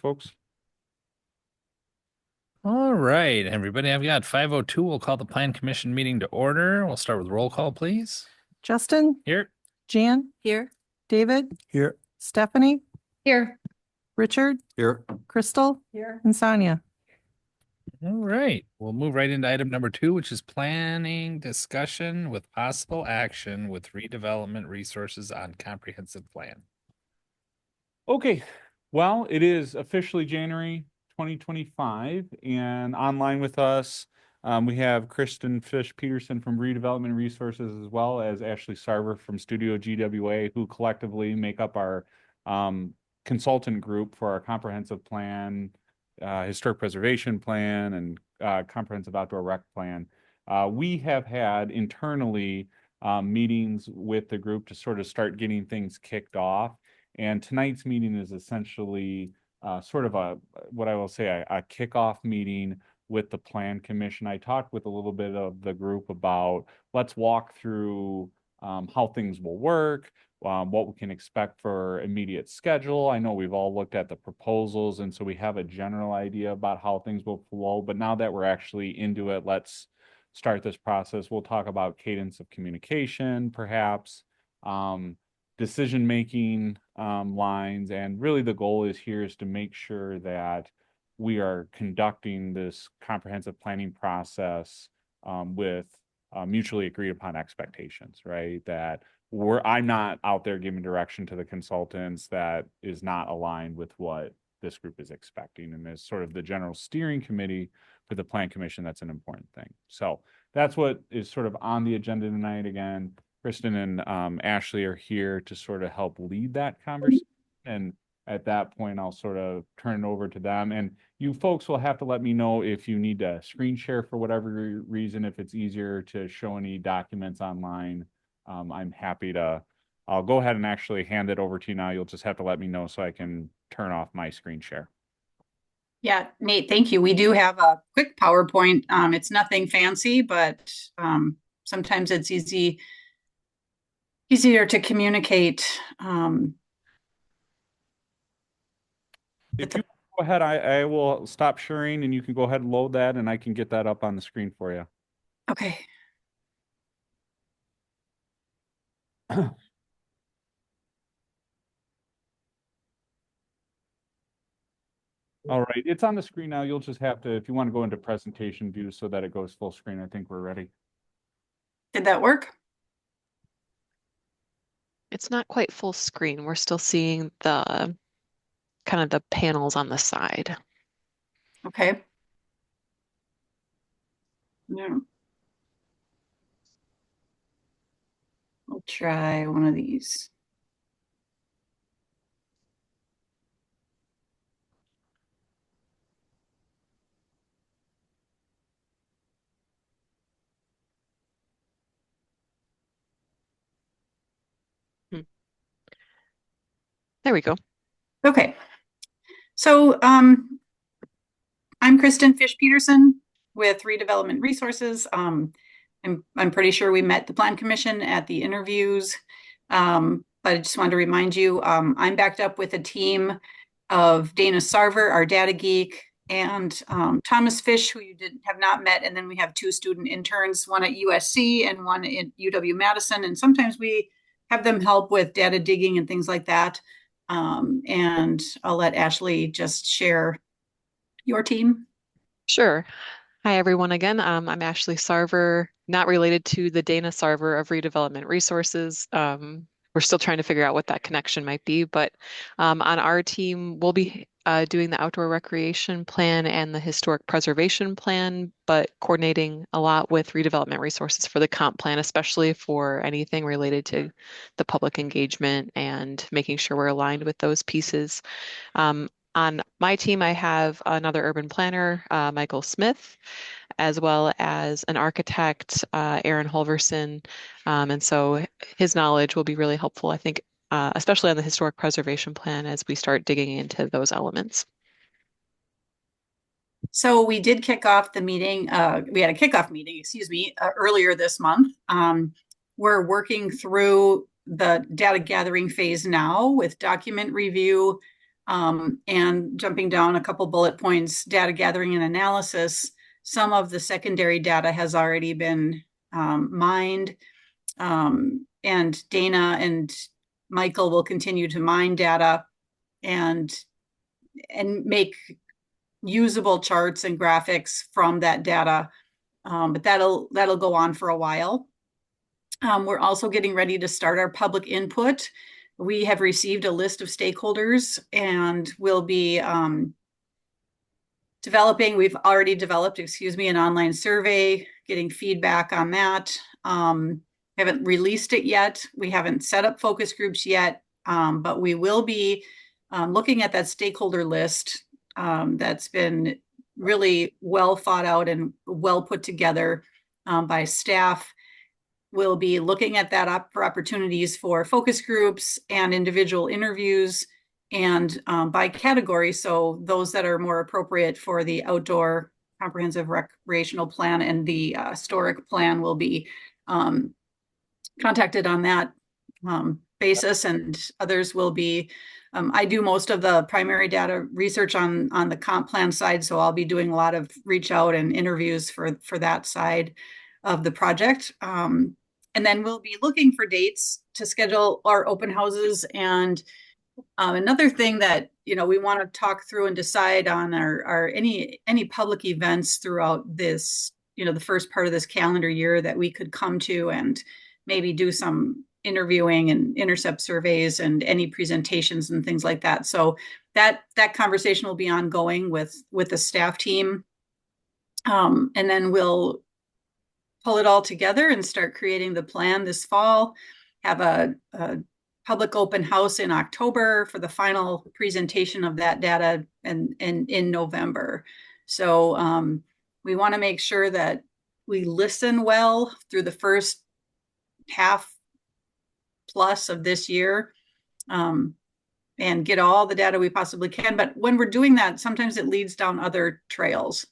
Folks. All right, everybody. I've got 5:02. We'll call the Plan Commission meeting to order. We'll start with roll call, please. Justin, Here. Jan, Here. David, Here. Stephanie, Here. Richard, Here. Crystal, Here. and Sonia. All right. We'll move right into item number 2, which is planning discussion with possible action with redevelopment resources on comprehensive plan. Okay. Well, it is officially January 2025, and online with us, we have Kristen Fish Peterson from Redevelopment Resources, as well as Ashley Sarver from Studio GWA, who collectively make up our consultant group for our comprehensive plan, historic preservation plan, and comprehensive outdoor rec plan. We have had internally meetings with the group to sort of start getting things kicked off. And tonight's meeting is essentially sort of what I will say, a kickoff meeting with the Plan Commission. I talked with a little bit of the group about let's walk through how things will work, what we can expect for immediate schedule. I know we've all looked at the proposals, and so we have a general idea about how things will flow. But now that we're actually into it, let's start this process. We'll talk about cadence of communication, perhaps. Decision-making lines, and really the goal is here is to make sure that we are conducting this comprehensive planning process with mutually agreed upon expectations, right? That I'm not out there giving direction to the consultants that is not aligned with what this group is expecting. And as sort of the general steering committee for the Plan Commission, that's an important thing. So that's what is sort of on the agenda tonight. Again, Kristen and Ashley are here to sort of help lead that conversation. And at that point, I'll sort of turn it over to them. And you folks will have to let me know if you need to screen share for whatever reason, if it's easier to show any documents online. I'm happy to, I'll go ahead and actually hand it over to you now. You'll just have to let me know so I can turn off my screen share. Yeah, Nate, thank you. We do have a quick PowerPoint. It's nothing fancy, but sometimes it's easier to communicate. If you go ahead, I will stop sharing and you can go ahead and load that and I can get that up on the screen for you. Okay. All right, it's on the screen now. You'll just have to, if you want to go into presentation view so that it goes full screen, I think we're ready. Did that work? It's not quite full screen. We're still seeing the kind of the panels on the side. Okay. Yeah. I'll try one of these. Hmm. There we go. Okay. So I'm Kristen Fish Peterson with Redevelopment Resources. I'm pretty sure we met the Plan Commission at the interviews. But I just wanted to remind you, I'm backed up with a team of Dana Sarver, our data geek, and Thomas Fish, who you have not met. And then we have two student interns, one at USC and one at UW-Madison. And sometimes we have them help with data digging and things like that. And I'll let Ashley just share your team. Sure. Hi, everyone again. I'm Ashley Sarver, not related to the Dana Sarver of Redevelopment Resources. We're still trying to figure out what that connection might be, but on our team, we'll be doing the outdoor recreation plan and the historic preservation plan, but coordinating a lot with redevelopment resources for the comp plan, especially for anything related to the public engagement and making sure we're aligned with those pieces. On my team, I have another urban planner, Michael Smith, as well as an architect, Aaron Holverson. And so his knowledge will be really helpful, I think, especially on the historic preservation plan as we start digging into those elements. So we did kick off the meeting. We had a kickoff meeting, excuse me, earlier this month. We're working through the data gathering phase now with document review, And jumping down a couple bullet points, data gathering and analysis. Some of the secondary data has already been mined, and Dana and Michael will continue to mine data and make usable charts and graphics from that data. But that'll go on for a while. We're also getting ready to start our public input. We have received a list of stakeholders and we'll be we've already developed, an online survey, getting feedback on that. Haven't released it yet. We haven't set up focus groups yet, but we will be looking at that stakeholder list that's been really well thought out and well put together by staff. We'll be looking at that up for opportunities for focus groups and individual interviews and by category. So those that are more appropriate for the outdoor comprehensive recreational plan and the historic plan will be contacted on that basis, and others will be I do most of the primary data research on the comp plan side, so I'll be doing a lot of reach out and interviews for that side of the project. And then we'll be looking for dates to schedule our open houses. And another thing that we want to talk through and decide on are any public events throughout this, the first part of this calendar year that we could come to and maybe do some interviewing and intercept surveys and any presentations and things like that. So that conversation will be ongoing with the staff team. And then we'll pull it all together and start creating the plan this fall, have a public open house in October for the final presentation of that data and in November. So we want to make sure that we listen well through the first half plus of this year and get all the data we possibly can. But when we're doing that, sometimes it leads down other trails.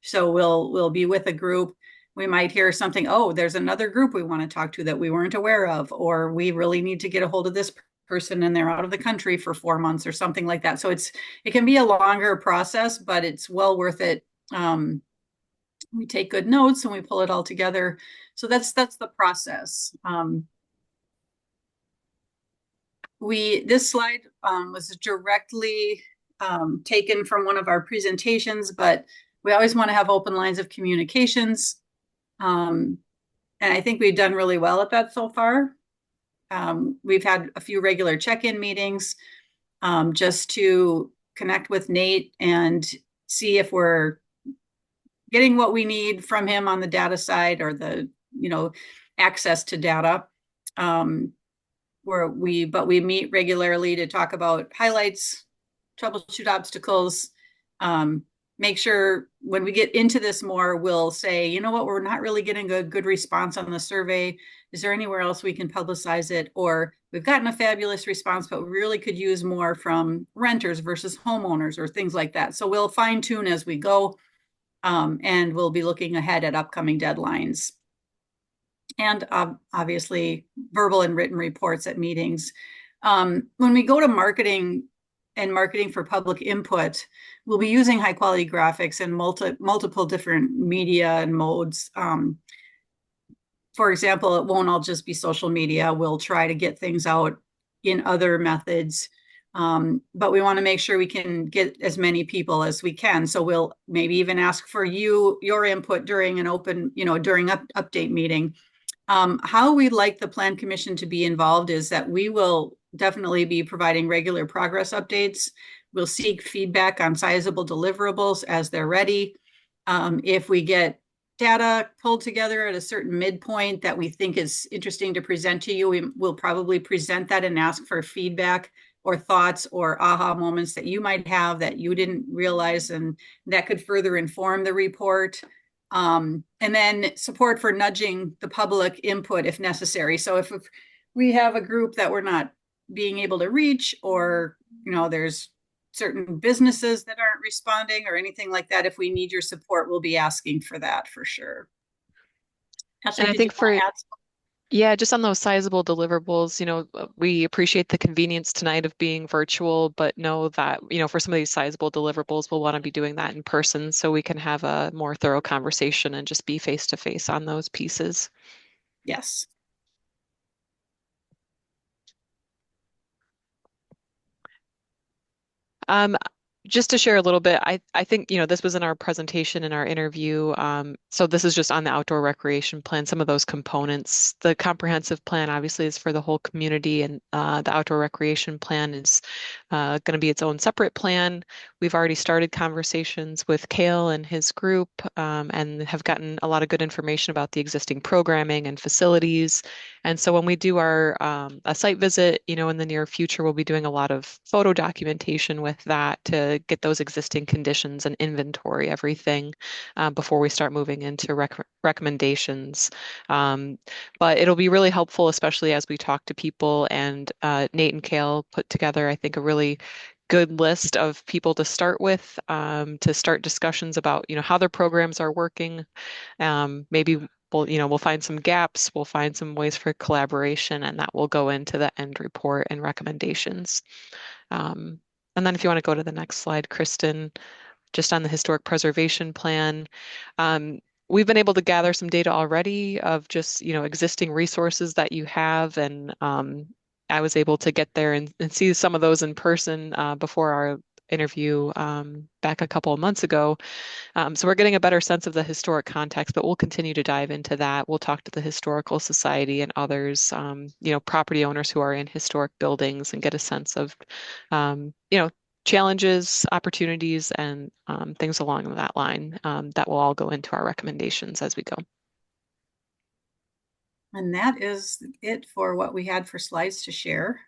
So we'll be with a group. We might hear something, oh, there's another group we want to talk to that we weren't aware of, or we really need to get a hold of this person and they're out of the country for 4 months or something like that. So it can be a longer process, but it's well worth it. We take good notes and we pull it all together. So that's the process. This slide was directly taken from one of our presentations, but we always want to have open lines of communications. And I think we've done really well at that so far. We've had a few regular check-in meetings just to connect with Nate and see if we're getting what we need from him on the data side or the, access to data. But we meet regularly to talk about highlights, troubleshoot obstacles, make sure when we get into this more, we'll say, you know what, we're not really getting a good response on the survey. Is there anywhere else we can publicize it? Or we've gotten a fabulous response, but we really could use more from renters versus homeowners or things like that. So we'll fine tune as we go, and we'll be looking ahead at upcoming deadlines. And obviously verbal and written reports at meetings. When we go to marketing and marketing for public input, we'll be using high quality graphics and multiple different media and modes. For example, it won't all just be social media. We'll try to get things out in other methods. But we want to make sure we can get as many people as we can. So we'll maybe even ask for your input during an open, during update meeting. How we'd like the Plan Commission to be involved is that we will definitely be providing regular progress updates. We'll seek feedback on sizable deliverables as they're ready. If we get data pulled together at a certain midpoint that we think is interesting to present to you, we'll probably present that and ask for feedback or thoughts or aha moments that you might have that you didn't realize, and that could further inform the report. And then support for nudging the public input if necessary. So if we have a group that we're not being able to reach, or, there's certain businesses that aren't responding or anything like that, if we need your support, we'll be asking for that for sure. Ashley, And I think for Yeah, just on those sizable deliverables, we appreciate the convenience tonight of being virtual, but know that, for some of these sizable deliverables, we'll want to be doing that in person so we can have a more thorough conversation and just be face to face on those pieces. Yes. Um, just to share a little bit, I think, this was in our presentation in our interview. So this is just on the outdoor recreation plan, some of those components. The comprehensive plan obviously is for the whole community, and the outdoor recreation plan is going to be its own separate plan. We've already started conversations with Kale and his group, and have gotten a lot of good information about the existing programming and facilities. And so when we do our a site visit, in the near future, we'll be doing a lot of photo documentation with that to get those existing conditions and inventory everything before we start moving into recommendations. Um, but it'll be really helpful, especially as we talk to people. And Nate and Kale put together, I think, a really good list of people to start with, to start discussions about, how their programs are working. Maybe we'll find some gaps, we'll find some ways for collaboration, and that will go into the end report and recommendations. Um, and then if you want to go to the next slide, Kristen, just on the historic preservation plan. Um, we've been able to gather some data already of just, existing resources that you have, and I was able to get there and see some of those in person before our interview back a couple of months ago. So we're getting a better sense of the historic context, but we'll continue to dive into that. We'll talk to the Historical Society and others, property owners who are in historic buildings, and get a sense of, challenges, opportunities, and things along that line that will all go into our recommendations as we go. And that is it for what we had for slides to share.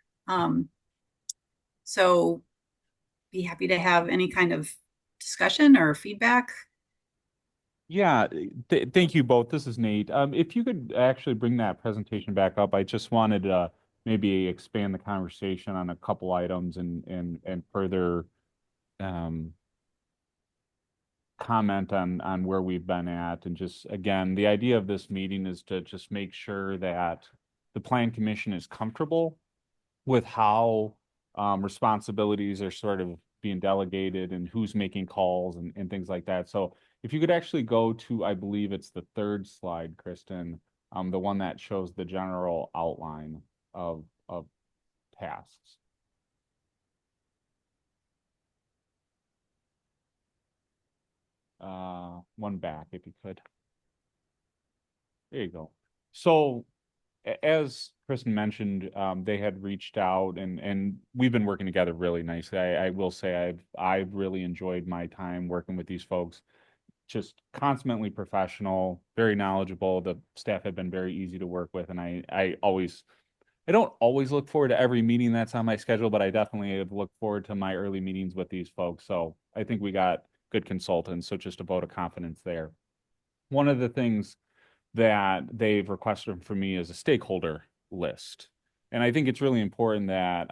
So be happy to have any kind of discussion or feedback. Yeah, thank you both. This is Nate. If you could actually bring that presentation back up, I just wanted to maybe expand the conversation on a couple items and further comment on where we've been at. And just again, the idea of this meeting is to just make sure that the Plan Commission is comfortable with how responsibilities are sort of being delegated and who's making calls and things like that. So if you could actually go to, I believe it's the third slide, Kristen, the one that shows the general outline of tasks. One back if you could. There you go. So as Kristen mentioned, they had reached out and we've been working together really nicely. I will say I've really enjoyed my time working with these folks. Just consummately professional, very knowledgeable. The staff have been very easy to work with, and I don't always look forward to every meeting that's on my schedule, but I definitely have looked forward to my early meetings with these folks. So I think we got good consultants. So just a vote of confidence there. One of the things that they've requested from me is a stakeholder list. And I think it's really important that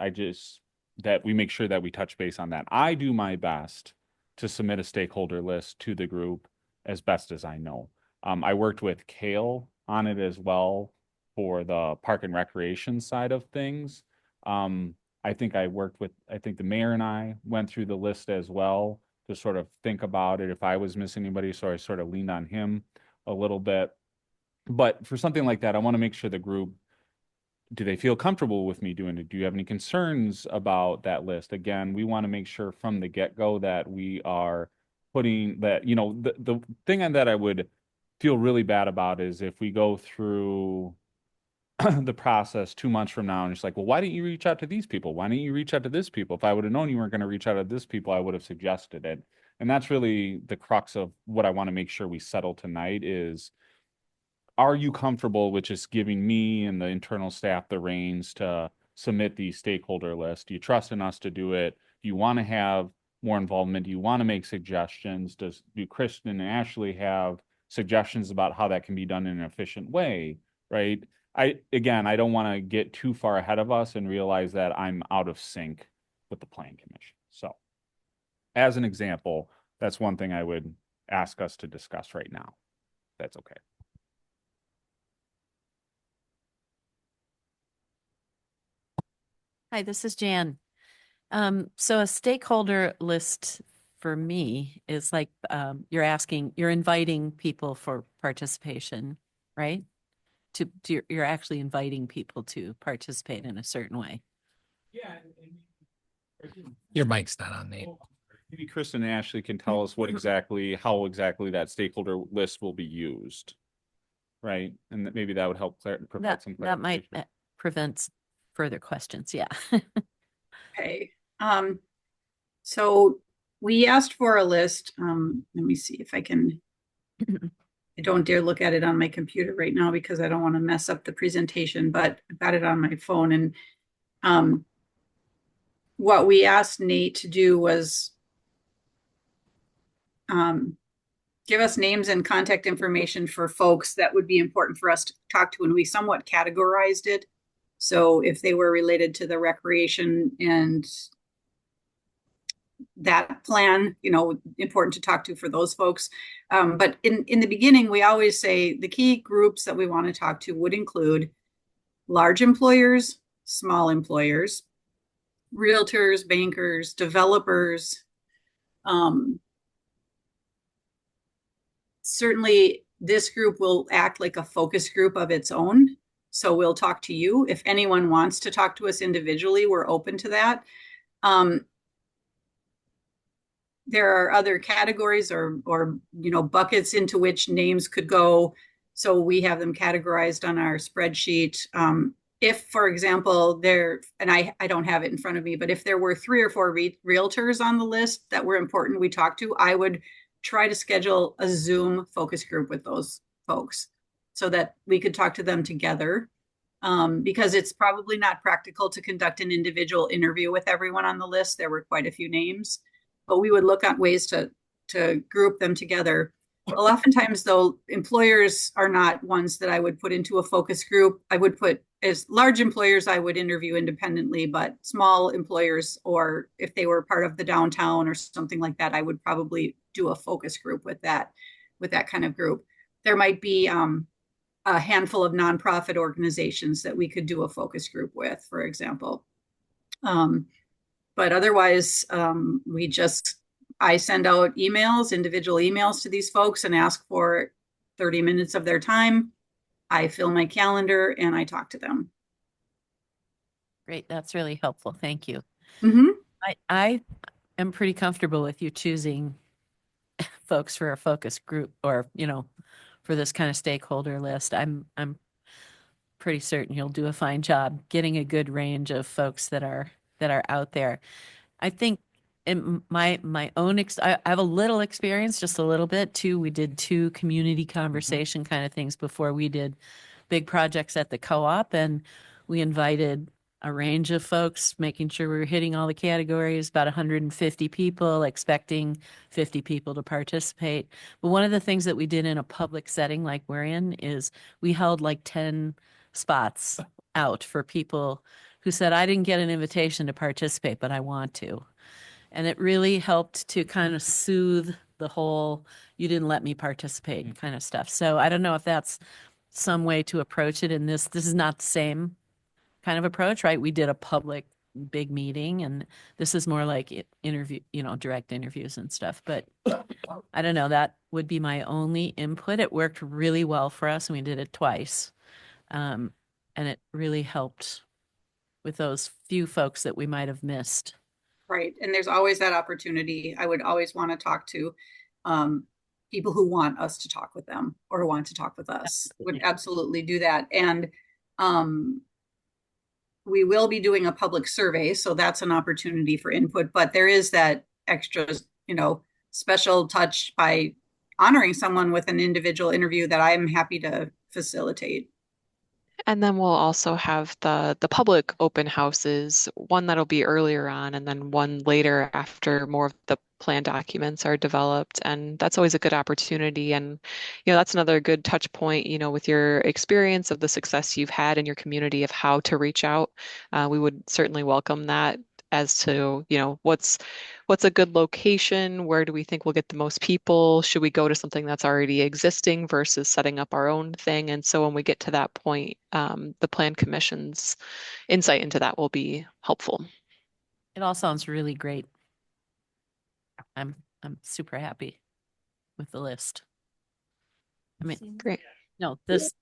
that we make sure that we touch base on that. I do my best to submit a stakeholder list to the group as best as I know. I worked with Kale on it as well for the park and recreation side of things. I think the mayor and I went through the list as well to sort of think about it if I was missing anybody. So I sort of leaned on him a little bit. But for something like that, I want to make sure the group, do they feel comfortable with me doing it? Do you have any concerns about that list? Again, we want to make sure from the get-go that we are putting that, the thing that I would feel really bad about is if we go through the process 2 months from now and it's like, well, why didn't you reach out to these people? Why didn't you reach out to this people? If I would have known you weren't going to reach out to this people, I would have suggested it. And that's really the crux of what I want to make sure we settle tonight is, are you comfortable with just giving me and the internal staff the reins to submit the stakeholder list? Do you trust in us to do it? Do you want to have more involvement? Do you want to make suggestions? Do Kristen and Ashley have suggestions about how that can be done in an efficient way? Right? I don't want to get too far ahead of us and realize that I'm out of sync with the Plan Commission. So as an example, that's one thing I would ask us to discuss right now. That's okay. Hi, this is Jan. So a stakeholder list for me is like you're inviting people for participation, right? You're actually inviting people to participate in a certain way. Yeah. Your mic's not on, Nate. Maybe Kristen and Ashley can tell us how exactly that stakeholder list will be used. Right? And maybe that would help provide some That might clarification. prevent further questions. Yeah. Okay. So we asked for a list. Let me see if I can. I don't dare look at it on my computer right now because I don't want to mess up the presentation, but I've got it on my phone. And what we asked Nate to do was give us names and contact information for folks that would be important for us to talk to, and we somewhat categorized it. So if they were related to the recreation and that plan, important to talk to for those folks. But in the beginning, we always say the key groups that we want to talk to would include large employers, small employers, realtors, bankers, developers. Certainly, this group will act like a focus group of its own. So we'll talk to you. If anyone wants to talk to us individually, we're open to that. There are other categories or buckets into which names could go. So we have them categorized on our spreadsheet. If, for example, and I don't have it in front of me, but if there were 3 or 4 realtors on the list that were important we talked to, I would try to schedule a Zoom focus group with those folks so that we could talk to them together. Because it's probably not practical to conduct an individual interview with everyone on the list. There were quite a few names, but we would look at ways to group them together. Well, oftentimes, though, employers are not ones that I would put into a focus group. I would put as large employers, I would interview independently, but small employers, or if they were part of the downtown or something like that, I would probably do a focus group with that kind of group. There might be a handful of nonprofit organizations that we could do a focus group with, for example. But otherwise, I send out individual emails to these folks and ask for 30 minutes of their time. I fill my calendar and I talk to them. Great. That's really helpful. Thank you. Mm-hmm. I am pretty comfortable with you choosing folks for a focus group or, for this kind of stakeholder list. I'm pretty certain you'll do a fine job getting a good range of folks that are out there. I think in my own I have a little experience, just a little bit too. We did 2 community conversation kind of things before we did big projects at the co-op, and we invited a range of folks, making sure we were hitting all the categories, about 150 people, expecting 50 people to participate. But one of the things that we did in a public setting like we're in is we held like 10 spots out for people who said, I didn't get an invitation to participate, but I want to. And it really helped to kind of soothe the whole, you didn't let me participate kind of stuff. So I don't know if that's some way to approach it in this. This is not the same kind of approach, right? We did a public big meeting, and this is more like interview, direct interviews and stuff. But I don't know, that would be my only input. It worked really well for us, and we did it twice. And it really helped with those few folks that we might have missed. Right. And there's always that opportunity. I would always want to talk to people who want us to talk with them or want to talk with us. Would absolutely do that. And we will be doing a public survey, so that's an opportunity for input, but there is that extra, special touch by honoring someone with an individual interview that I'm happy to facilitate. And then we'll also have the public open houses, one that'll be earlier on, and then one later after more of the plan documents are developed. And that's always a good opportunity. And, that's another good touch point, with your experience of the success you've had in your community of how to reach out. We would certainly welcome that. as to, what's a good location? Where do we think we'll get the most people? Should we go to something that's already existing versus setting up our own thing? And so when we get to that point, the Plan Commission's insight into that will be helpful. It all sounds really great. I'm super happy with the list. I mean, Great. no, this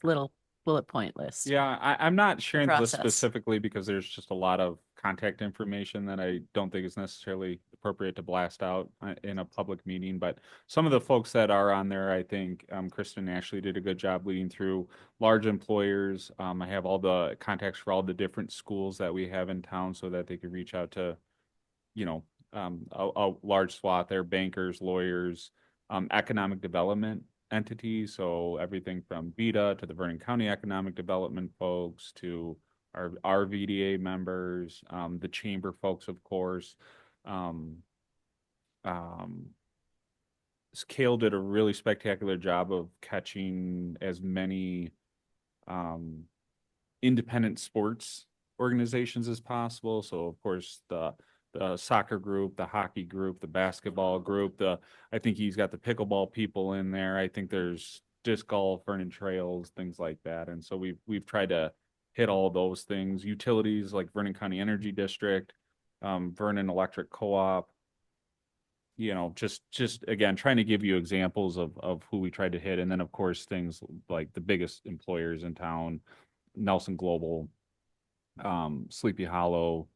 little bullet point list. Yeah, I'm not sharing the list Process. specifically because there's just a lot of contact information that I don't think is necessarily appropriate to blast out in a public meeting. But some of the folks that are on there, I think Kristen and Ashley did a good job leading through large employers. I have all the contacts for all the different schools that we have in town so that they could reach out to, a large swath there, bankers, lawyers, economic development entities. So everything from VEDA to the Vernon County Economic Development folks to our VDA members, the chamber folks, of course. Kale did a really spectacular job of catching as many independent sports organizations as possible. So of course the soccer group, the hockey group, the basketball group, I think he's got the pickleball people in there. I think there's disc golf, Vernon Trails, things like that. And so we've tried to hit all those things. Utilities like Vernon County Energy District, Vernon Electric Co-op, just again, trying to give you examples of who we tried to hit. And then of course, things like the biggest employers in town, Nelson Global, Sleepy Hollow,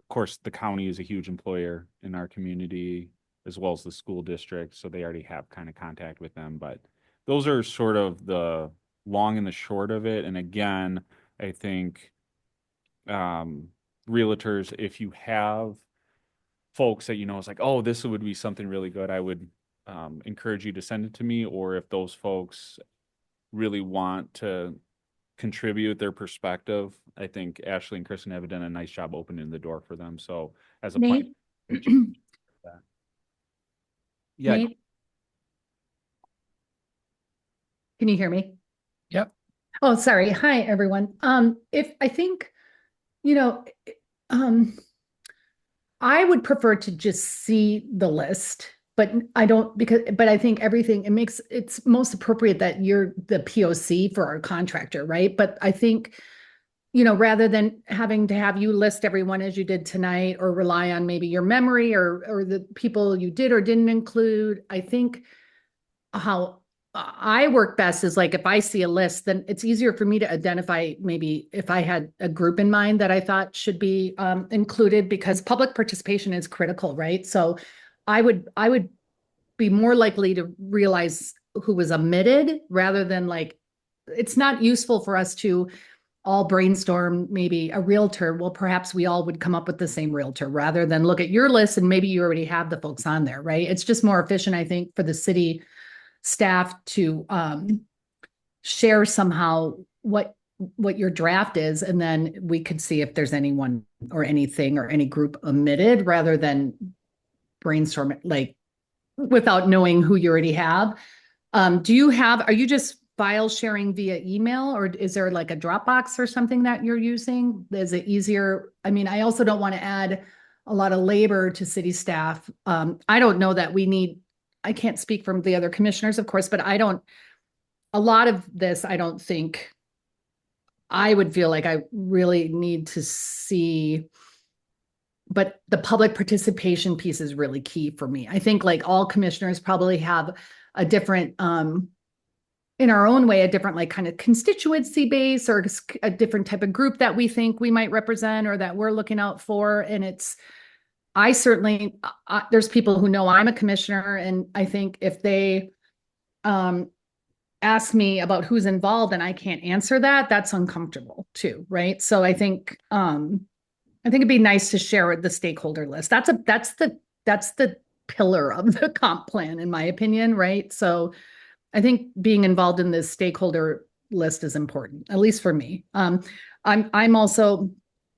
of course, the county is a huge employer in our community, as well as the school district. So they already have kind of contact with them. But those are sort of the long and the short of it. And again, I think realtors, if you have folks that it's like, oh, this would be something really good, I would encourage you to send it to me. Or if those folks really want to contribute their perspective, I think Ashley and Kristen have done a nice job opening the door for them. So as a Nate? plan, yeah, Nate? Can you hear me? Yep. Oh, sorry. Hi, everyone. If I think, I would prefer to just see the list, but I don't but I think it's most appropriate that you're the POC for our contractor, right? But I think, rather than having to have you list everyone as you did tonight or rely on maybe your memory or the people you did or didn't include, I think how I work best is like, if I see a list, then it's easier for me to identify maybe if I had a group in mind that I thought should be included, because public participation is critical, right? So I would be more likely to realize who was omitted rather than it's not useful for us to all brainstorm maybe a realtor. Well, perhaps we all would come up with the same realtor rather than look at your list and maybe you already have the folks on there, right? It's just more efficient, I think, for the city staff to share somehow what your draft is, and then we could see if there's anyone or anything or any group omitted rather than brainstorm it without knowing who you already have. Are you just file sharing via email, or is there like a Dropbox or something that you're using? Is it easier? I mean, I also don't want to add a lot of labor to city staff. I don't know that I can't speak from the other commissioners, of course, but a lot of this, I don't think I would feel like I really need to see, but the public participation piece is really key for me. I think all commissioners probably have a different, in our own way, a different kind of constituency base or a different type of group that we think we might represent or that we're looking out for. And I certainly, there's people who know I'm a commissioner, and I think if they ask me about who's involved and I can't answer that, that's uncomfortable too, right? So I think it'd be nice to share the stakeholder list. That's the pillar of the comp plan, in my opinion, right? So I think being involved in this stakeholder list is important, at least for me. I'm also,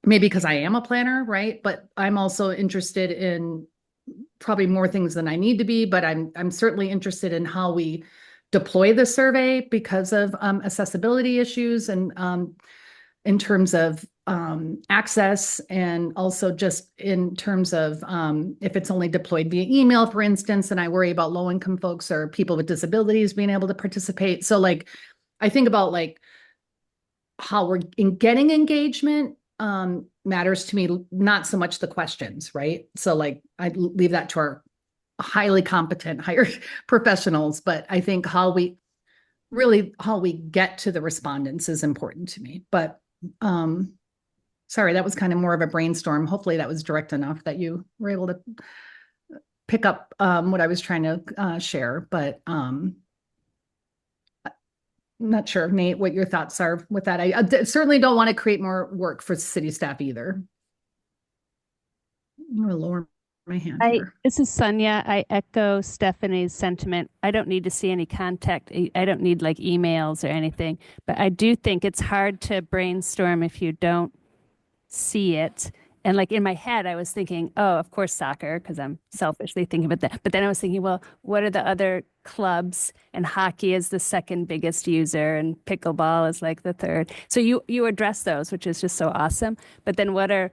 maybe because I am a planner, right? But I'm also interested in probably more things than I need to be, but I'm certainly interested in how we deploy the survey because of accessibility issues and in terms of access, and also just in terms of if it's only deployed via email, for instance, and I worry about low income folks or people with disabilities being able to participate. So like, I think about like how we're getting engagement matters to me, not so much the questions, right? So like I leave that to our highly competent hired professionals, but I think how we get to the respondents is important to me. But sorry, that was kind of more of a brainstorm. Hopefully that was direct enough that you were able to pick up what I was trying to share. But not sure, Nate, what your thoughts are with that. I certainly don't want to create more work for city staff either. I'm going to lower my hand here. This is Sonia. I echo Stephanie's sentiment. I don't need to see any contact. I don't need like emails or anything, but I do think it's hard to brainstorm if you don't see it. And like in my head, I was thinking, oh, of course, soccer, because I'm selfishly thinking about that. But then I was thinking, well, what are the other clubs? And hockey is the second biggest user, and pickleball is like the third. So you address those, which is just so awesome. But then what are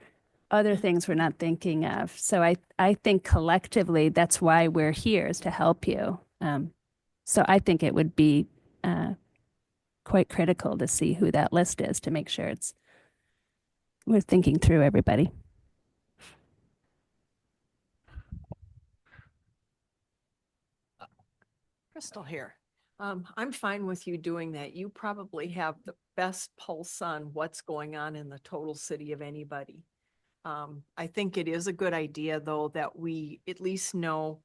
other things we're not thinking of? So I think collectively, that's why we're here, is to help you. So I think it would be quite critical to see who that list is to make sure we're thinking through everybody. Crystal here. I'm fine with you doing that. You probably have the best pulse on what's going on in the total city of anybody. I think it is a good idea, though, that we at least know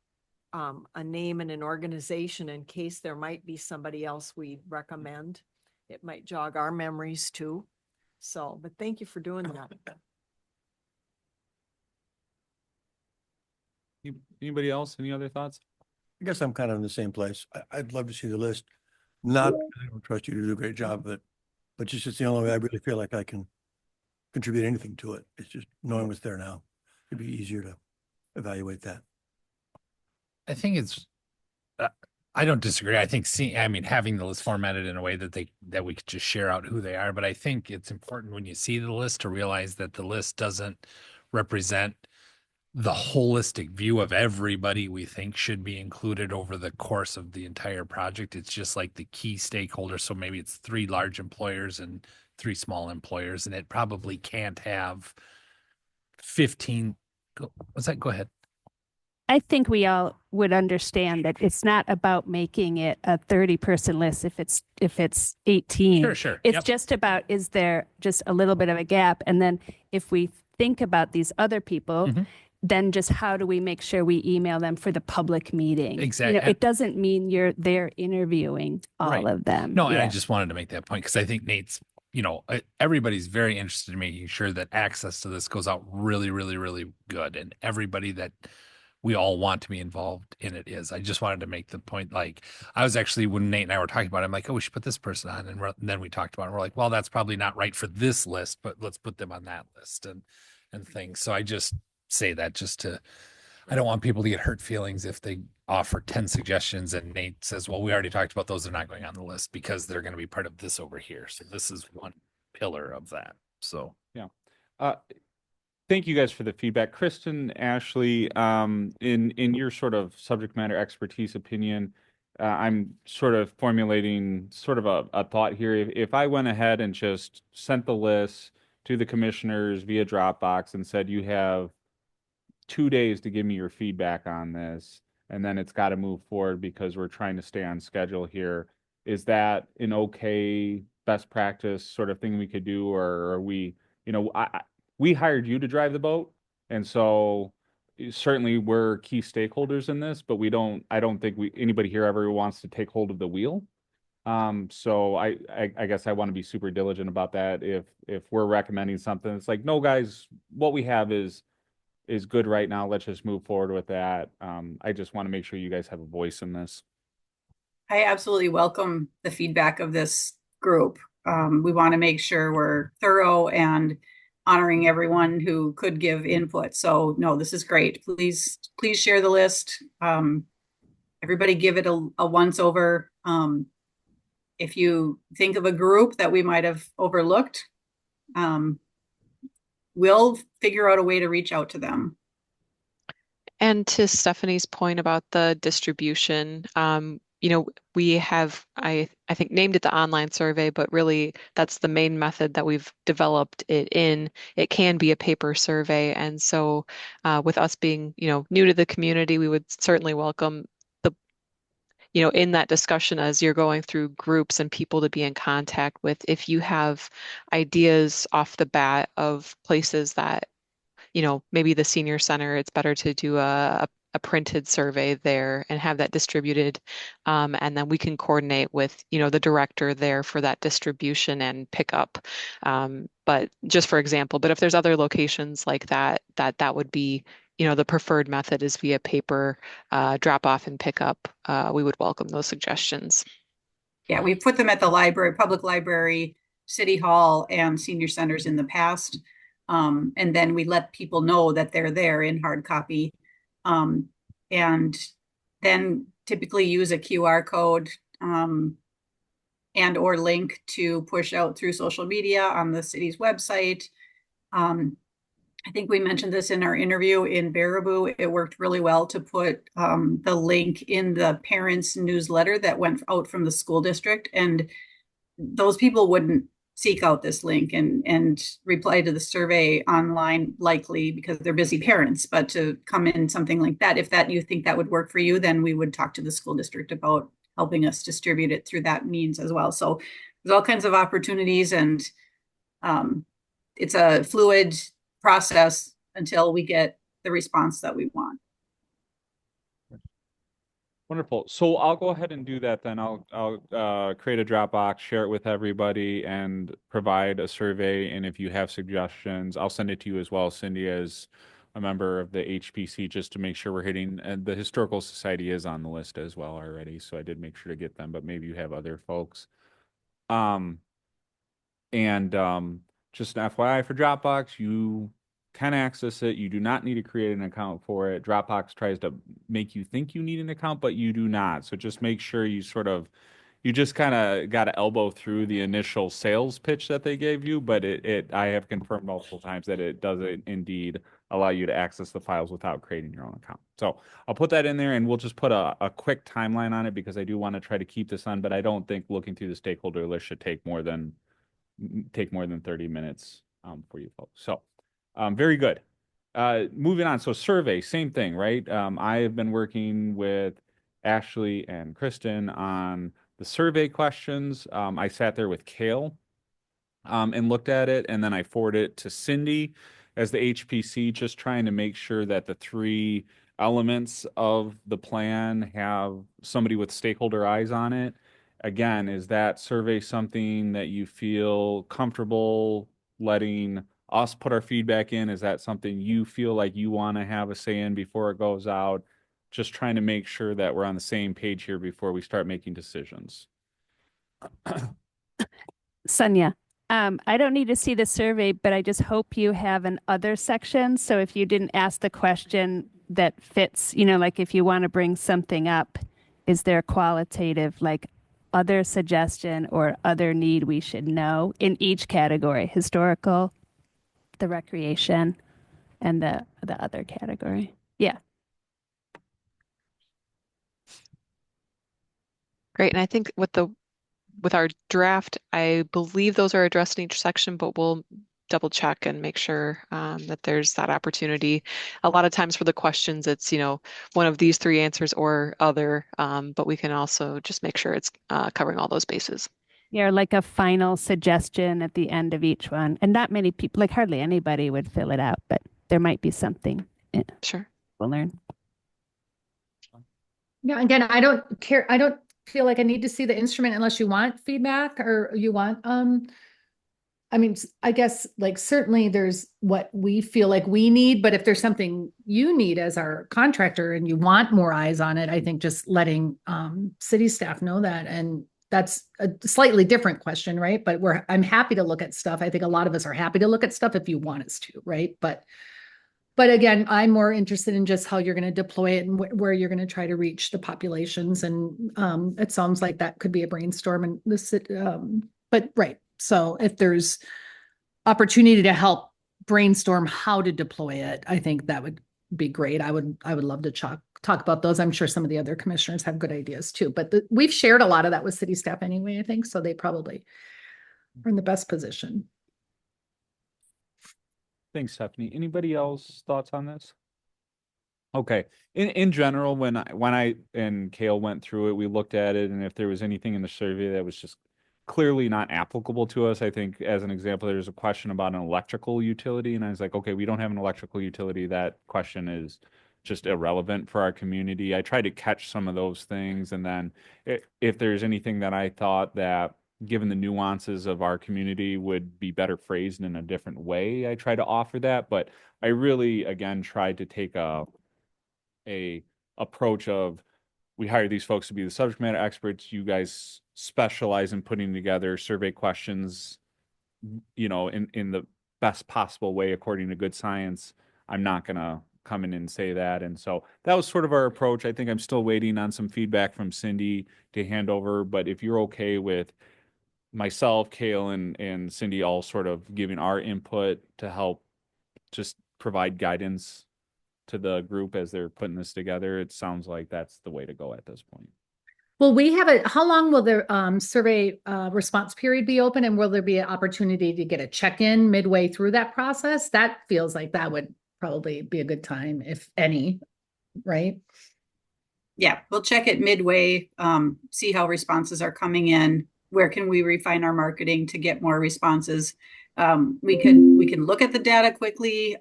a name and an organization in case there might be somebody else we'd recommend. It might jog our memories too. So, but thank you for doing that. Anybody else? Any other thoughts? I guess I'm kind of in the same place. I'd love to see the list. Not, I don't trust you to do a great job, but just it's the only way I really feel like I can contribute anything to it. It's just knowing what's there now. It'd be easier to evaluate that. I think it's, I don't disagree. I think having the list formatted in a way that we could just share out who they are. But I think it's important when you see the list to realize that the list doesn't represent the holistic view of everybody we think should be included over the course of the entire project. It's just like the key stakeholders. So maybe it's 3 large employers and 3 small employers, and it probably can't have 15. What's that? Go ahead. I think we all would understand that it's not about making it a 30-person list if it's 18. Sure. It's just about, is there just a little bit of a gap? And then if we think about these other people, then just how do we make sure we email them for the public meeting? Exactly. It doesn't mean you're there interviewing all of them. No, and I just wanted to make that point because I think Nate's, everybody's very interested in making sure that access to this goes out really, really, really good. And everybody that we all want to be involved in it is. I just wanted to make the point, like, I was actually, when Nate and I were talking about it, I'm like, oh, we should put this person on. And then we talked about it. We're like, well, that's probably not right for this list, but let's put them on that list and things. So I just say that I don't want people to get hurt feelings if they offer 10 suggestions and Nate says, well, we already talked about those. They're not going on the list because they're going to be part of this over here. So this is one pillar of that. So, yeah. Thank you guys for the feedback. Kristen, Ashley, in your sort of subject matter expertise opinion, I'm sort of formulating sort of a thought here. If I went ahead and just sent the list to the commissioners via Dropbox and said, you have 2 days to give me your feedback on this, and then it's got to move forward because we're trying to stay on schedule here, is that an okay best practice sort of thing we could do? Or are we, we hired you to drive the boat, and so certainly we're key stakeholders in this, but I don't think anybody here ever wants to take hold of the wheel. So I guess I want to be super diligent about that. If we're recommending something, it's like, no, guys, what we have is good right now. Let's just move forward with that. I just want to make sure you guys have a voice in this. I absolutely welcome the feedback of this group. We want to make sure we're thorough and honoring everyone who could give input. So no, this is great. Please share the list. Everybody give it a once over. If you think of a group that we might have overlooked, we'll figure out a way to reach out to them. And to Stephanie's point about the distribution, we have, I think, named it the online survey, but really that's the main method that we've developed it in. It can be a paper survey. And so with us being, new to the community, we would certainly welcome in that discussion as you're going through groups and people to be in contact with, if you have ideas off the bat of places that maybe the senior center, it's better to do a printed survey there and have that distributed. And then we can coordinate with, the director there for that distribution and pickup. But just for example, but if there's other locations like that would be, the preferred method is via paper, drop off and pick up. We would welcome those suggestions. Yeah, we put them at the library, public library, city hall, and senior centers in the past. And then we let people know that they're there in hard copy. And then typically use a QR code and or link to push out through social media on the city's website. I think we mentioned this in our interview in Baraboo. It worked really well to put the link in the parents' newsletter that went out from the school district. And those people wouldn't seek out this link and reply to the survey online, likely because they're busy parents. But to come in something like that, if that you think that would work for you, then we would talk to the school district about helping us distribute it through that means as well. So there's all kinds of opportunities, and it's a fluid process until we get the response that we want. Wonderful. So I'll go ahead and do that then. I'll create a Dropbox, share it with everybody, and provide a survey. And if you have suggestions, I'll send it to you as well, Cindy, as a member of the HPC, just to make sure we're hitting. And the Historical Society is on the list as well already, so I did make sure to get them. But maybe you have other folks. Just an FYI for Dropbox, you can access it. You do not need to create an account for it. Dropbox tries to make you think you need an account, but you do not. So just make sure you just kind of got to elbow through the initial sales pitch that they gave you. But I have confirmed multiple times that it does indeed allow you to access the files without creating your own account. So I'll put that in there, and we'll just put a quick timeline on it because I do want to try to keep this on, but I don't think looking through the stakeholder list should take more than 30 minutes for you folks. So very good. Moving on. So survey, same thing, right? I have been working with Ashley and Kristen on the survey questions. I sat there with Kale and looked at it, and then I forwarded it to Cindy as the HPC, just trying to make sure that the three elements of the plan have somebody with stakeholder eyes on it. Again, is that survey something that you feel comfortable letting us put our feedback in? Is that something you feel like you want to have a say in before it goes out? Just trying to make sure that we're on the same page here before we start making decisions. Sonia, I don't need to see the survey, but I just hope you have an other section. So if you didn't ask the question that fits, like if you want to bring something up, is there a qualitative, like, other suggestion or other need we should know in each category: historical, the recreation, and the other category? Yeah. Great. And I think with our draft, I believe those are addressed in each section, but we'll double check and make sure that there's that opportunity. A lot of times for the questions, it's, one of these three answers or other, but we can also just make sure it's covering all those bases. Yeah, like a final suggestion at the end of each one. And not many people, like hardly anybody would fill it out, but there might be something. Sure. We'll learn. Yeah, again, I don't care. I don't feel like I need to see the instrument unless you want feedback or you want, I mean, I guess like certainly there's what we feel like we need, but if there's something you need as our contractor and you want more eyes on it, I think just letting city staff know that. And that's a slightly different question, right? But I'm happy to look at stuff. I think a lot of us are happy to look at stuff if you want us to, right? But again, I'm more interested in just how you're going to deploy it and where you're going to try to reach the populations. And it sounds like that could be a brainstorm and but right. So if there's opportunity to help brainstorm how to deploy it, I think that would be great. I would love to talk about those. I'm sure some of the other commissioners have good ideas too, but we've shared a lot of that with city staff anyway, I think, so they probably are in the best position. Thanks, Stephanie. Anybody else thoughts on this? Okay. In general, when I and Kale went through it, we looked at it, and if there was anything in the survey that was just clearly not applicable to us, I think as an example, there's a question about an electrical utility, and I was like, okay, we don't have an electrical utility. That question is just irrelevant for our community. I tried to catch some of those things, and then if there's anything that I thought that, given the nuances of our community, would be better phrased in a different way, I try to offer that. But I really, again, tried to take a approach of, we hire these folks to be the subject matter experts. You guys specialize in putting together survey questions, you know, in the best possible way according to good science. I'm not gonna come in and say that. And so that was sort of our approach. I think I'm still waiting on some feedback from Cindy to hand over, but if you're okay with myself, Kale, and Cindy all sort of giving our input to help just provide guidance to the group as they're putting this together, it sounds like that's the way to go at this point. Will we have how long will the survey response period be open, and will there be an opportunity to get a check-in midway through that process? That feels like that would probably be a good time, if any, right? Yeah, we'll check it midway, see how responses are coming in. Where can we refine our marketing to get more responses? We can look at the data quickly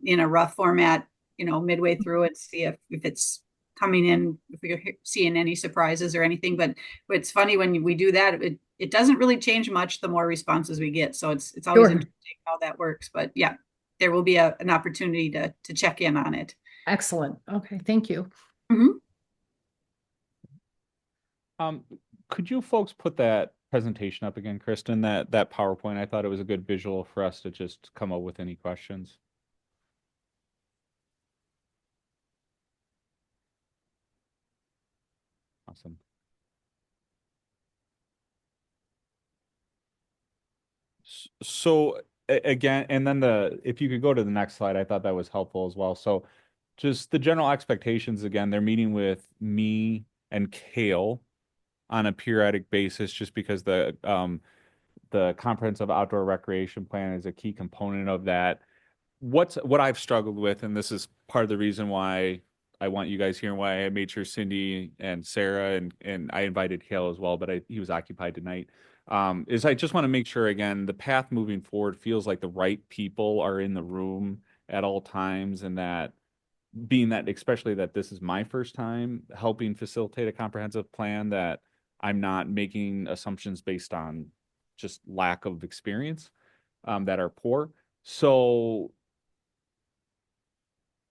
in a rough format, you know, midway through it, see if it's coming in, if we're seeing any surprises or anything. But it's funny when we do that, it doesn't really change much the more responses we get. So it's always Sure. interesting how that works. But yeah, there will be an opportunity to check in on it. Excellent. Okay, thank you. Mhm. Could you folks put that presentation up again, Kristen, that PowerPoint? I thought it was a good visual for us to just come up with any questions. Awesome. So again, and then if you could go to the next slide, I thought that was helpful as well. So just the general expectations, again, they're meeting with me and Kale on a periodic basis, just because the comprehensive outdoor recreation plan is a key component of that. What I've struggled with, and this is part of the reason why I want you guys here and why I made sure Cindy and Sarah and I invited Kale as well, but he was occupied tonight. Is I just want to make sure, again, the path moving forward feels like the right people are in the room at all times, and that being that, especially that this is my first time helping facilitate a comprehensive plan, that I'm not making assumptions based on just lack of experience that are poor. So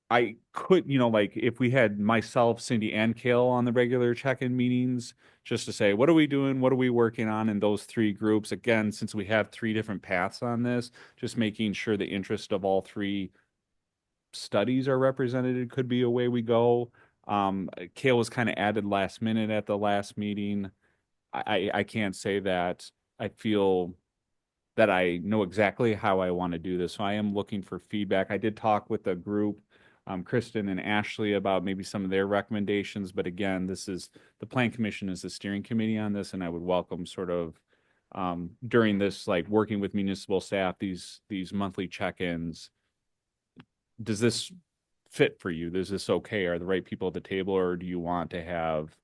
I could, you know, like if we had myself, Cindy, and Kale on the regular check-in meetings, just to say, what are we doing? What are we working on in those three groups? Again, since we have three different paths on this, just making sure the interest of all three studies are represented could be a way we go. Kale was kind of added last minute at the last meeting. I can't say that I feel that I know exactly how I want to do this. So I am looking for feedback. I did talk with the group, Kristen and Ashley, about maybe some of their recommendations. But again, the Plan Commission is the steering committee on this, and I would welcome sort of during this, like working with municipal staff, these monthly check-ins. Does this fit for you? Is this okay? Are the right people at the table, or do you want to have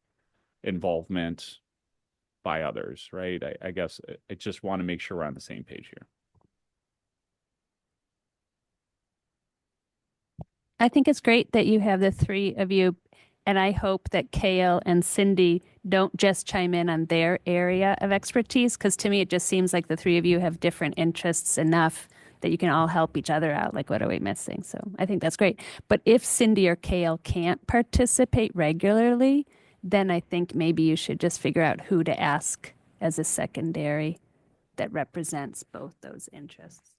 involvement by others, right? I guess I just want to make sure we're on the same page here. I think it's great that you have the three of you, and I hope that Kale and Cindy don't just chime in on their area of expertise, because to me it just seems like the three of you have different interests enough that you can all help each other out. Like, what are we missing? So I think that's great. But if Cindy or Kale can't participate regularly, then I think maybe you should just figure out who to ask as a secondary that represents both those interests.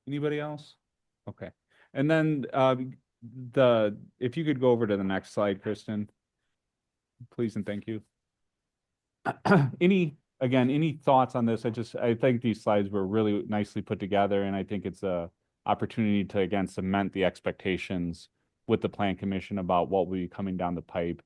Anybody else? Okay. And then if you could go over to the next slide, Kristen. Please and thank you. Any thoughts on this? I think these slides were really nicely put together, and I think it's a opportunity to, again, cement the expectations with the Plan Commission about what will be coming down the pipe.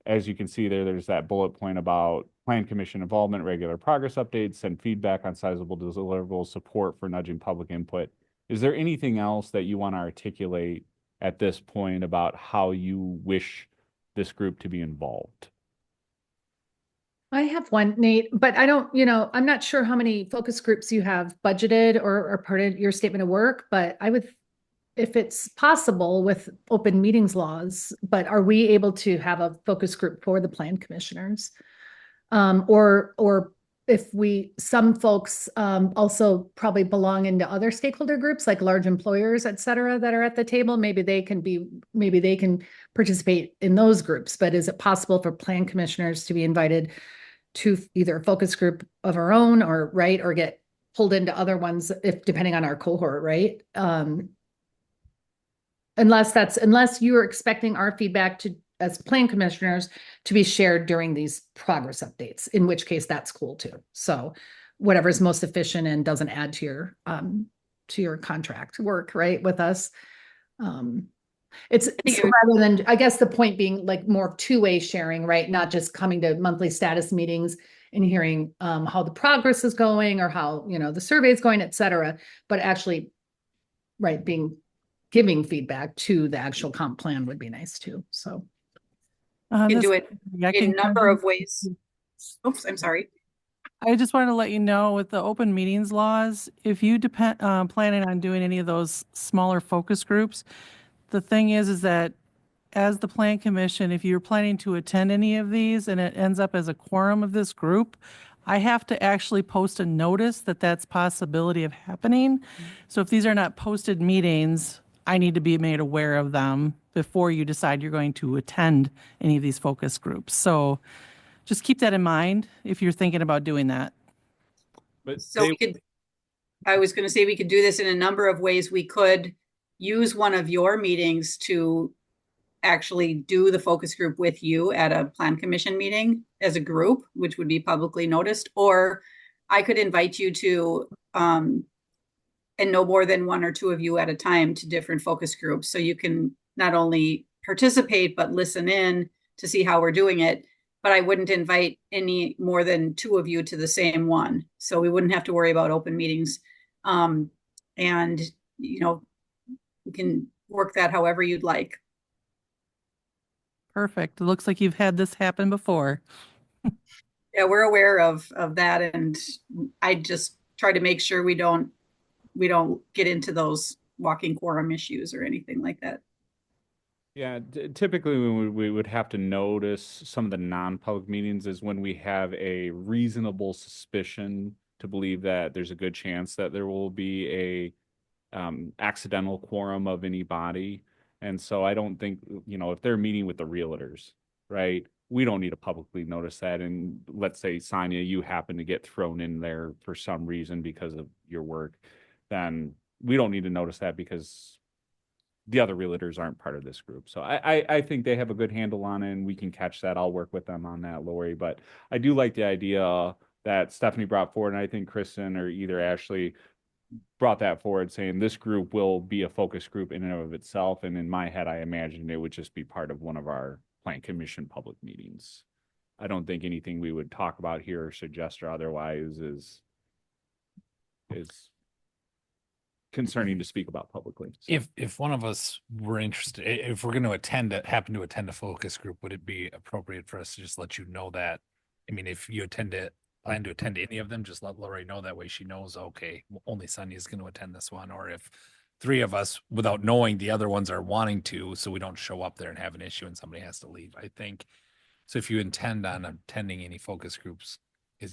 As you can see there's that bullet point about Plan Commission involvement, regular progress updates, send feedback on sizable deliverables, support for nudging public input. Is there anything else that you want to articulate at this point about how you wish this group to be involved? I have one, Nate, but I don't, I'm not sure how many focus groups you have budgeted or part of your statement of work, but I would, if it's possible with open meetings laws, but are we able to have a focus group for the plan commissioners? Or if some folks also probably belong into other stakeholder groups like large employers, et cetera, that are at the table, maybe they can participate in those groups. But is it possible for plan commissioners to be invited to either a focus group of our own or get pulled into other ones if depending on our cohort, right? Unless you're expecting our feedback as plan commissioners to be shared during these progress updates, in which case that's cool too. So whatever is most efficient and doesn't add to your contract work, right, with us. It's rather than, I guess the point being like more two-way sharing, right? Not just coming to monthly status meetings and hearing how the progress is going or how, the survey is going, et cetera, but actually, right, giving feedback to the actual comp plan would be nice too. So You can do it I in can a number of ways. Oops, I'm sorry. I just wanted to let you know with the open meetings laws, if you planning on doing any of those smaller focus groups, the thing is that as the plan commission, if you're planning to attend any of these and it ends up as a quorum of this group, I have to actually post a notice that that's possibility of happening. So if these are not posted meetings, I need to be made aware of them before you decide you're going to attend any of these focus groups. So just keep that in mind if you're thinking about doing that. But So I was going to say we could do this in a number of ways. We could use one of your meetings to actually do the focus group with you at a plan commission meeting as a group, which would be publicly noticed, or I could invite you to, and no more than one or two of you at a time to different focus groups. So you can not only participate, but listen in to see how we're doing it. But I wouldn't invite any more than two of you to the same one. So we wouldn't have to worry about open meetings. And, you can work that however you'd like. Perfect. It looks like you've had this happen before. Yeah, we're aware of that. And I just try to make sure we don't get into those walking quorum issues or anything like that. Yeah, typically when we would have to notice some of the non-public meetings is when we have a reasonable suspicion to believe that there's a good chance that there will be a accidental quorum of any body. And so I don't think, if they're meeting with the realtors, right, we don't need to publicly notice that. And let's say, Sonia, you happen to get thrown in there for some reason because of your work, then we don't need to notice that because the other realtors aren't part of this group. So I think they have a good handle on it and we can catch that. I'll work with them on that, Lori. But I do like the idea that Stephanie brought forward, and I think Kristen or either Ashley brought that forward, saying this group will be a focus group in and of itself. And in my head, I imagined it would just be part of one of our plan commission public meetings. I don't think anything we would talk about here or suggest or otherwise is concerning to speak about publicly. So. If one of us were interested, if we're going to happen to attend a focus group, would it be appropriate for us to just let you know that? I mean, if you plan to attend any of them, just let Lori know, that way she knows, okay, only Sonia is going to attend this one. Or if three of us, without knowing the other ones, are wanting to, so we don't show up there and have an issue and somebody has to leave. I think so. If you intend on attending any focus groups,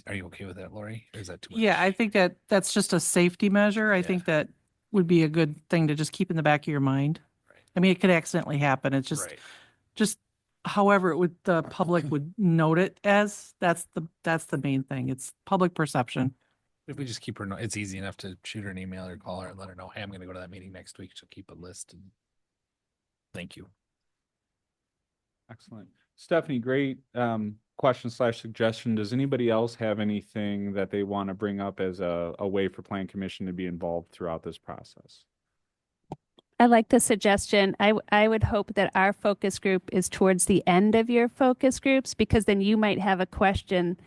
are you okay with that, Lori? Or is that too much? Yeah, I think that's just a safety measure. I think that would be a good thing to just keep in the back of your mind. Right. I mean, it could accidentally happen. It's just however the public would note it as, that's the main thing. It's public perception. If we just keep her, it's easy enough to shoot her an email or call her and let her know, hey, I'm going to go to that meeting next week. She'll keep a list. And thank you. Excellent. Stephanie, great question slash suggestion. Does anybody else have anything that they want to bring up as a way for Plan Commission to be involved throughout this process? I like the suggestion. I would hope that our focus group is towards the end of your focus groups, because then you might have a question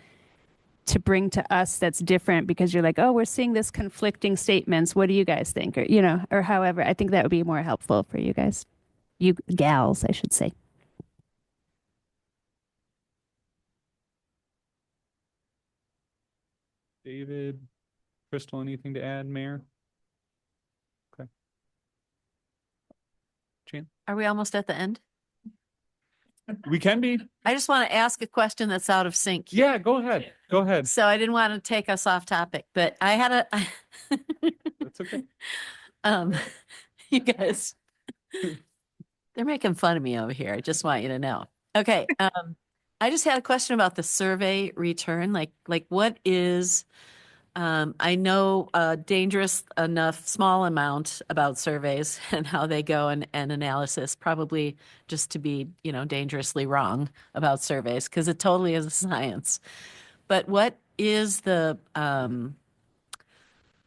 to bring to us that's different, because you're like, oh, we're seeing this conflicting statements. What do you guys think? Or, or however, I think that would be more helpful for you guys. You gals, I should say. David, Crystal, anything to add, Mayor? Okay. Chan? Are we almost at the end? We can be. I just want to ask a question that's out of sync. Yeah, go ahead. Go ahead. So I didn't want to take us off topic, but I had That's okay. You guys, they're making fun of me over here. I just want you to know. Okay. I just had a question about the survey return. Like what is, I know a dangerous enough small amount about surveys and how they go and analysis, probably just to be, dangerously wrong about surveys, because it totally is a science. But what is the,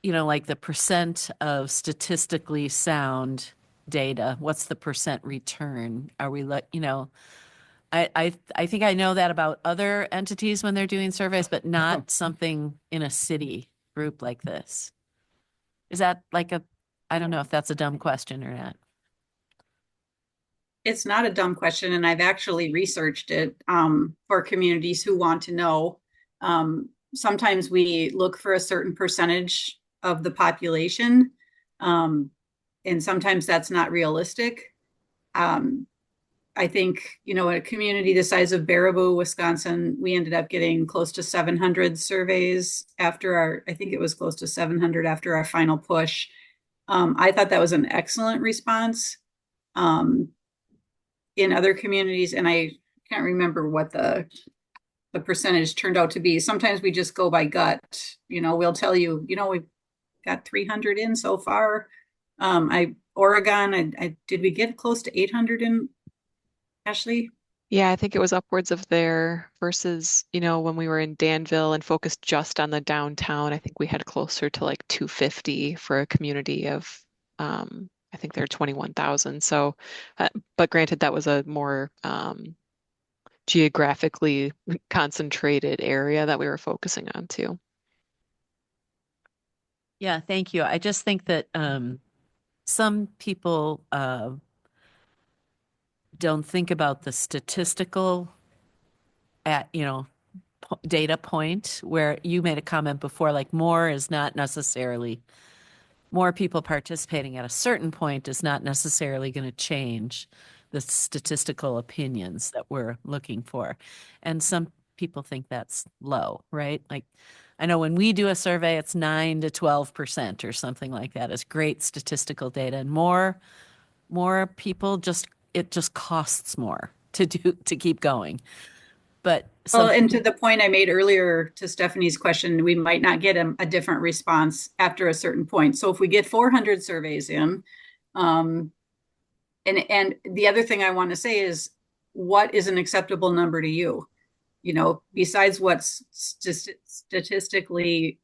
like the percent of statistically sound data? What's the percent return? Are we I think I know that about other entities when they're doing surveys, but not something in a city group like this. Is that I don't know if that's a dumb question or not. It's not a dumb question, and I've actually researched it for communities who want to know. Sometimes we look for a certain percentage of the population, and sometimes that's not realistic. I think, a community the size of Baraboo, Wisconsin, we ended up getting close to 700 surveys after I think it was close to 700 after our final push. I thought that was an excellent response. In other communities, and I can't remember what the percentage turned out to be. Sometimes we just go by gut. We'll tell you, we've got 300 in so far. Oregon, did we get close to 800 in, Ashley? Yeah, I think it was upwards of there versus, when we were in Danville and focused just on the downtown, I think we had closer to like 250 for a community of, I think there are 21,000. So, but granted, that was a more geographically concentrated area that we were focusing on too. Yeah, thank you. I just think that some people don't think about the statistical data point, where you made a comment before, like more is not necessarily, more people participating at a certain point is not necessarily going to change the statistical opinions that we're looking for. And some people think that's low, right? Like I know when we do a survey, it's 9 to 12% or something like that is great statistical data, and more people it just costs more to keep going. But and to the point I made earlier to Stephanie's question, we might not get a different response after a certain point. So if we get 400 surveys in, and the other thing I want to say is, what is an acceptable number to you? Besides what's statistically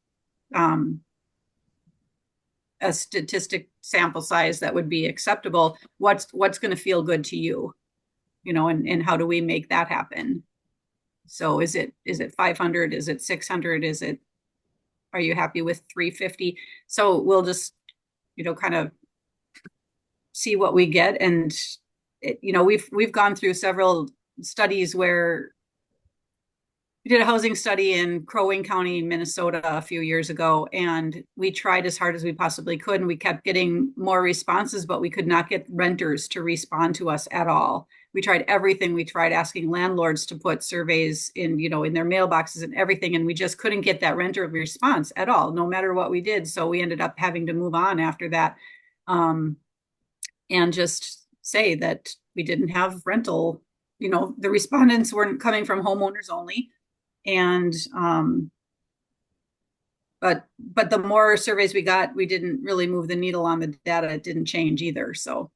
a statistic sample size that would be acceptable, what's going to feel good to you, and how do we make that happen? So is it 500? Is it 600? Are you happy with 350? So we'll just, kind of see what we get. And, we've gone through several studies where we did a housing study in Crow Wing County, Minnesota a few years ago, and we tried as hard as we possibly could, and we kept getting more responses, but we could not get renters to respond to us at all. We tried everything. We tried asking landlords to put surveys in, in their mailboxes and everything, and we just couldn't get that renter response at all, no matter what we did. So we ended up having to move on after that, and just say that we didn't have rental. The respondents weren't coming from homeowners only. And, but the more surveys we got, we didn't really move the needle on the data. It didn't change either. So.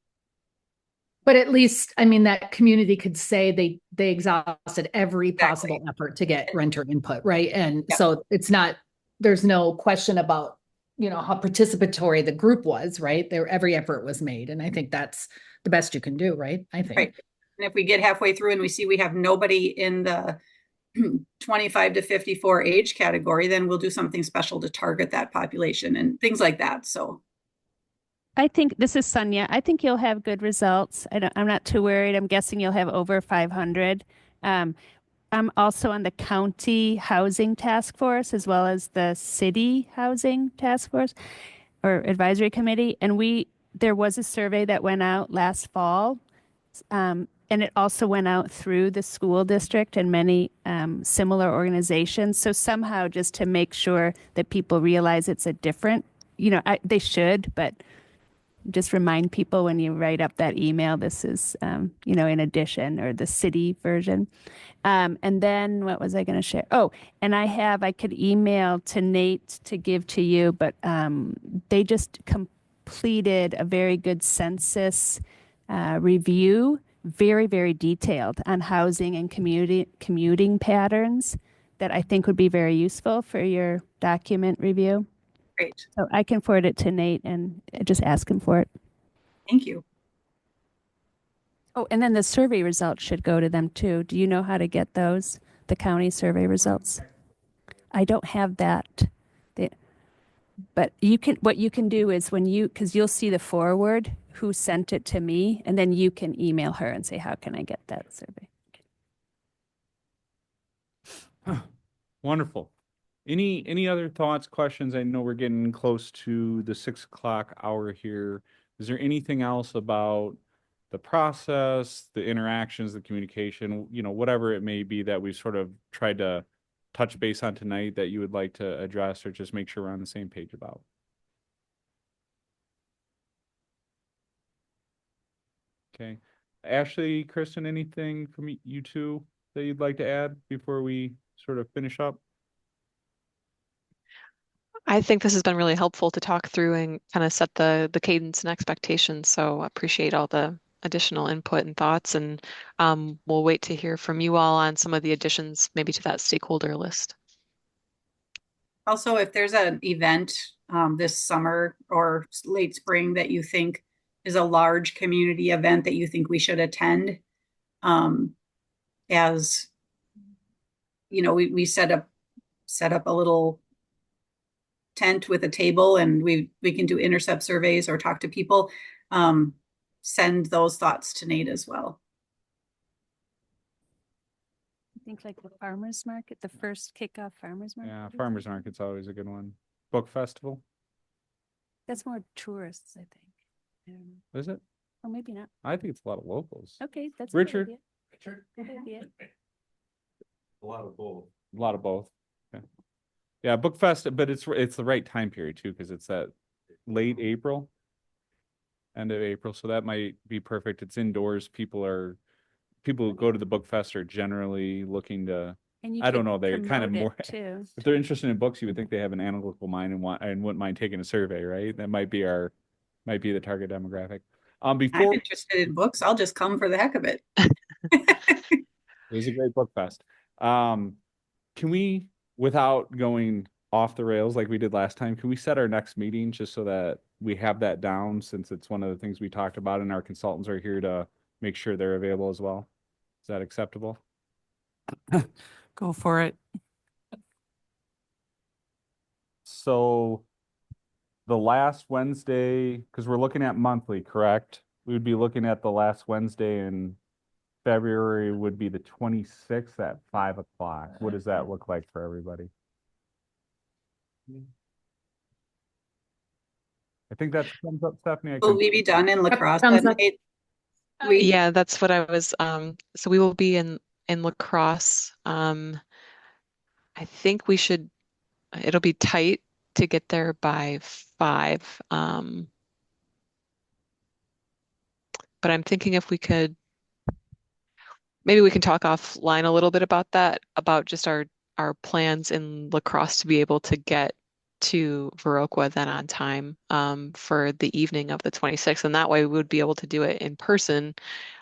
But at least, I mean, that community could say they exhausted every possible Exactly. effort to get renter input, right? And Yep. so it's not, there's no question about, how participatory the group was, right? Every effort was made. And I think that's the best you can do, right? I think. Right. And if we get halfway through and we see we have nobody in the 25 to 54 age category, then we'll do something special to target that population and things like that. So I think this is Sonia. I think you'll have good results. I'm not too worried. I'm guessing you'll have over 500. I'm also on the county housing task force as well as the city housing task force or advisory committee. And there was a survey that went out last fall. And it also went out through the school district and many similar organizations. So somehow just to make sure that people realize it's a different, they should, but just remind people when you write up that email, this is, in addition, or the city version. And then what was I going to share? Oh, and I could email to Nate to give to you, but they just completed a very good census review, very, very detailed on housing and commuting patterns that I think would be very useful for your document review. great. So I can forward it to Nate and just ask him for it. Thank you. Oh, and then the survey results should go to them too. Do you know how to get those, the county survey results? I don't have that. But what you can do is because you'll see the forward, who sent it to me, and then you can email her and say, how can I get that survey? Wonderful. Any other thoughts, questions? I know we're getting close to the 6 o'clock hour here. Is there anything else about the process, the interactions, the communication, whatever it may be that we've sort of tried to touch base on tonight that you would like to address or just make sure we're on the same page about? Okay. Ashley, Kristen, anything from you two that you'd like to add before we sort of finish up? I think this has been really helpful to talk through and kind of set the cadence and expectations. So I appreciate all the additional input and thoughts, and we'll wait to hear from you all on some of the additions maybe to that stakeholder list. Also, if there's an event this summer or late spring that you think is a large community event that you think we should attend, as we set up a little tent with a table, and we can do intercept surveys or talk to people. Send those thoughts to Nate as well. I think like the farmer's market, the first kickoff farmer's market. Yeah, farmers market's always a good one. Book festival, That's more tourists, I think. I don't know. is it? Or maybe not. I think it's a lot of locals. Okay, that's a good Richard? idea. Good idea. A lot of both. Okay. Yeah, book fest, but it's the right time period too, because it's that late April, end of April, so that might be perfect. It's indoors. People who go to the book fest are generally looking to, And you I don't could know, they're kind of promote more, it, too. if they're interested in books, you would think they have an analytical mind and wouldn't mind taking a survey, right? That might be the target demographic. I'm Before interested in books. I'll just come for the heck of it. it was a great book fest. Can we, without going off the rails like we did last time, can we set our next meeting just so that we have that down, since it's one of the things we talked about and our consultants are here to make sure they're available as well? Is that acceptable? Go for it. So the last Wednesday, because we're looking at monthly, correct? We would be looking at the last Wednesday in February would be the 26th at 5 o'clock. What does that look like for everybody? I think that thumbs up, Stephanie. Will we be done in lacrosse? Thumbs up. Yeah, that's what I was, so we will be in lacrosse. I think it'll be tight to get there by 5. But I'm thinking if maybe we can talk offline a little bit about that, about just our plans in lacrosse to be able to get to Viroqua then on time for the evening of the 26th. And that way we would be able to do it in person.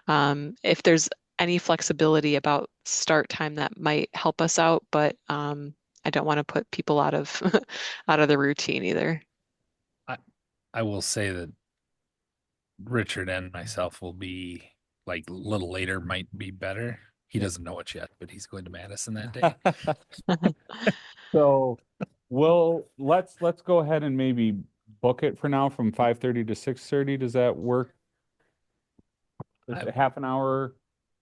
If there's any flexibility about start time, that might help us out, but I don't want to put people out of out of the routine either. I will say that Richard and myself will be like a little later might be better. He doesn't know it yet, but he's going to Madison that day. So let's go ahead and maybe book it for now from 5:30 to 6:30. Does that work? Is I- a half an hour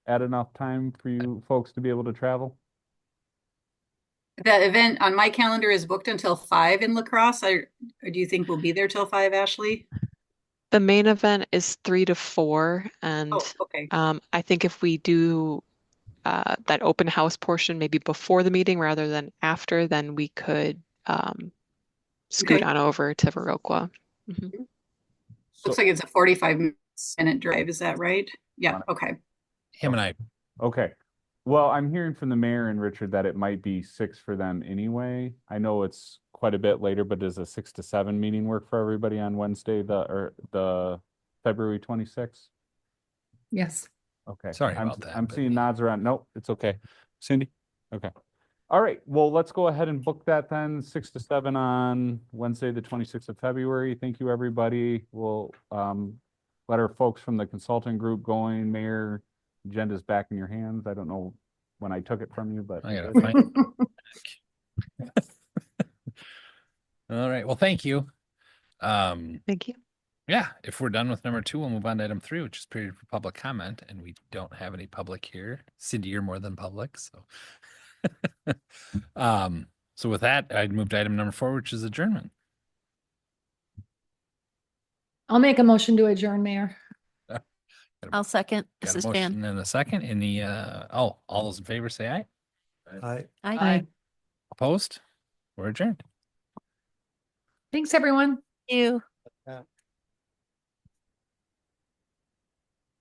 at enough time for you folks to be able to travel? The event on my calendar is booked until 5 in La Crosse. Or do you think we'll be there till 5, Ashley? The main event is 3 to 4, and Oh, okay. I think if we do that open house portion maybe before the meeting rather than after, then we could scoot Okay. on over to Viroqua. Mhm. Looks like it's a 45-minute drive. Is that right? Yeah, okay. Him and I, Okay. Well, I'm hearing from the mayor and Richard that it might be 6 for them anyway. I know it's quite a bit later, but does a 6 to 7 meeting work for everybody on Wednesday, the February 26th? Yes. Okay. Sorry I'm- about that, I'm but- seeing nods around. Nope, it's okay. Cindy? Okay. All right, well, let's go ahead and book that then, 6 to 7 on Wednesday, the 26th of February. Thank you, everybody. We'll let our folks from the consulting group going. Mayor, agenda's back in your hands. I don't know when I took it from you, but. I gotta find. All right. Well, thank you. Thank you. Yeah, if we're done with number 2, we'll move on to item 3, which is period for public comment, and we don't have any public here. Cindy, you're more than public, so. So with that, I'd move to item number 4, which is adjournment. I'll make a motion to adjourn, Mayor. I'll second. This Got a is motion Jan. and a second. Any all those in favor say aye. I, Aye. Opposed? We're adjourned. Thanks, everyone. You.